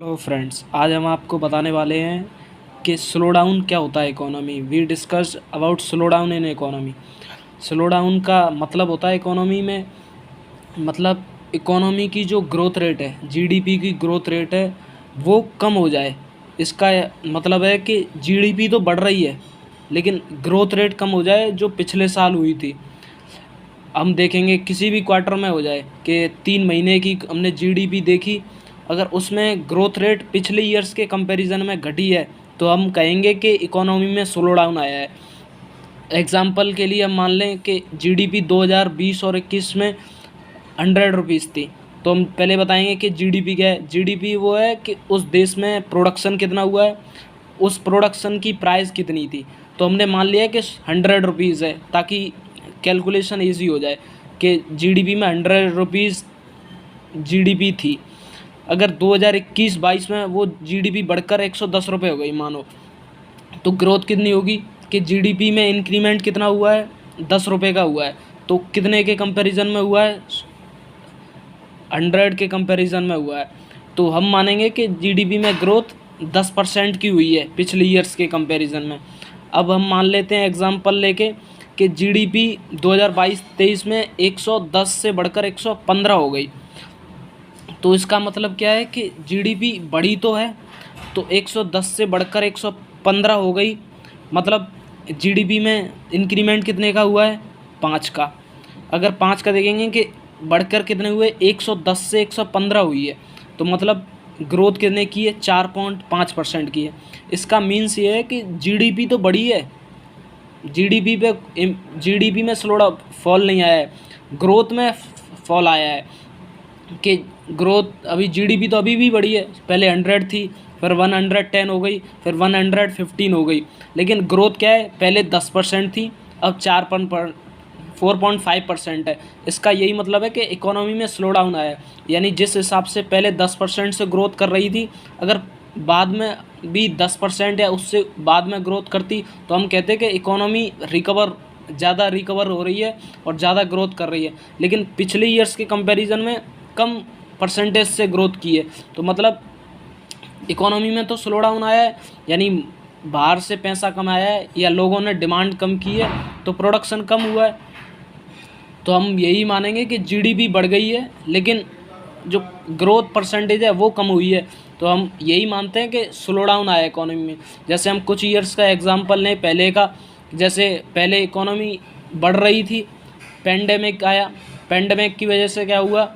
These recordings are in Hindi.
हेलो फ्रेंड्स, आज हम आपको बताने वाले हैं कि स्लो डाउन क्या होता है economy. We discuss about slow down in economy. Slow down का मतलब होता है इकोनॉमी में, मतलब इकोनॉमी की जो ग्रोथ रेट है, जीडीपी की ग्रोथ रेट है, वो कम हो जाए। इसका मतलब है कि जीडीपी तो बढ़ रही है लेकिन ग्रोथ रेट कम हो जाए जो पिछले साल हुई थी। हम देखेंगे किसी भी क्वार्टर में हो जाए कि 3 महीने की हमने जीडीपी देखी, अगर उसमें ग्रोथ रेट पिछले ईयर्स के कंपैरिजन में घटी है तो हम कहेंगे कि इकोनॉमी में स्लो डाउन आया है। एग्जांपल के लिए हम मान लें कि जीडीपी 2020 और 21 में 100 रुपीज़ थी, तो हम पहले बताएंगे कि जीडीपी क्या है। जीडीपी वो है कि उस देश में प्रोडक्शन कितना हुआ है, उस प्रोडक्शन की प्राइस कितनी थी। तो हमने मान लिया कि 100 रुपीज़ है ताकि कैलकुलेशन ईजी हो जाए कि जीडीपी में 100 रुपीज़ जीडीपी थी। अगर 2021-22 में वो जीडीपी बढ़कर 110 रुपये हो गई मानो, तो ग्रोथ कितनी होगी कि जीडीपी में इंक्रीमेंट कितना हुआ है, 10 रुपये का हुआ है। तो कितने के कंपैरिजन में हुआ है, 100 के कंपैरिजन में हुआ है। तो हम मानेंगे कि जीडीपी में ग्रोथ 10% की हुई है पिछले ईयर्स के कंपैरिजन में। अब हम मान लेते हैं एग्जांपल लेके कि जीडीपी 2022-23 में 110 से बढ़कर 115 हो गई। तो इसका मतलब क्या है कि जीडीपी बढ़ी तो है, तो 110 से बढ़कर 115 हो गई, मतलब जीडीपी में इंक्रीमेंट कितने का हुआ है, 5 का। अगर 5 का देखेंगे कि बढ़कर कितने हुए, 110 से 115 हुई है, तो मतलब ग्रोथ कितने की है, 4.5% की है। इसका मीन्स ये है कि जीडीपी तो बढ़ी है, जीडीपी में स्लो फॉल नहीं आया है, ग्रोथ में फॉल आया है। कि ग्रोथ अभी जीडीपी तो अभी भी बढ़ी है, पहले 100 थी, फिर 110 हो गई, फिर 115 हो गई, लेकिन ग्रोथ क्या है, पहले 10% थी, अब 4.5% है। इसका यही मतलब है कि इकोनॉमी में स्लो डाउन आया है। यानी जिस हिसाब से पहले 10% से ग्रोथ कर रही थी, अगर बाद में भी 10% या उससे बाद में ग्रोथ करती तो हम कहते कि इकोनॉमी ज़्यादा रिकवर हो रही है और ज़्यादा ग्रोथ कर रही है। लेकिन पिछले ईयर्स के कंपैरिजन में कम परसेंटेज से ग्रोथ की है, तो मतलब इकोनॉमी में तो स्लो डाउन आया है, यानी बाहर से पैसा कमाया है या लोगों ने डिमांड कम की है तो प्रोडक्शन कम हुआ है। तो हम यही मानेंगे कि जीडीपी बढ़ गई है लेकिन जो ग्रोथ परसेंटेज है वो कम हुई है। तो हम यही मानते हैं कि स्लो डाउन आया इकोनॉमी में। जैसे हम कुछ ईयर्स का एग्जांपल लें पहले का, जैसे पहले इकोनॉमी बढ़ रही थी, पेंडेमिक आया, पेंडेमिक की वजह से क्या हुआ,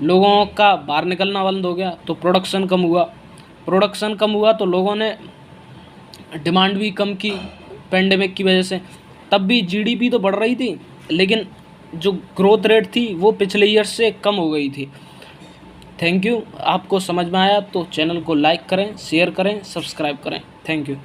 लोगों का बाहर निकलना बंद हो गया तो प्रोडक्शन कम हुआ, प्रोडक्शन कम हुआ तो लोगों ने डिमांड भी कम की पेंडेमिक की वजह से। तब भी जीडीपी तो बढ़ रही थी लेकिन जो ग्रोथ रेट थी वो पिछले ईयर से कम हो गई थी। Thank you. आपको समझ में आया तो चैनल को लाइक करें, शेयर करें, सब्सक्राइब करें। Thank you.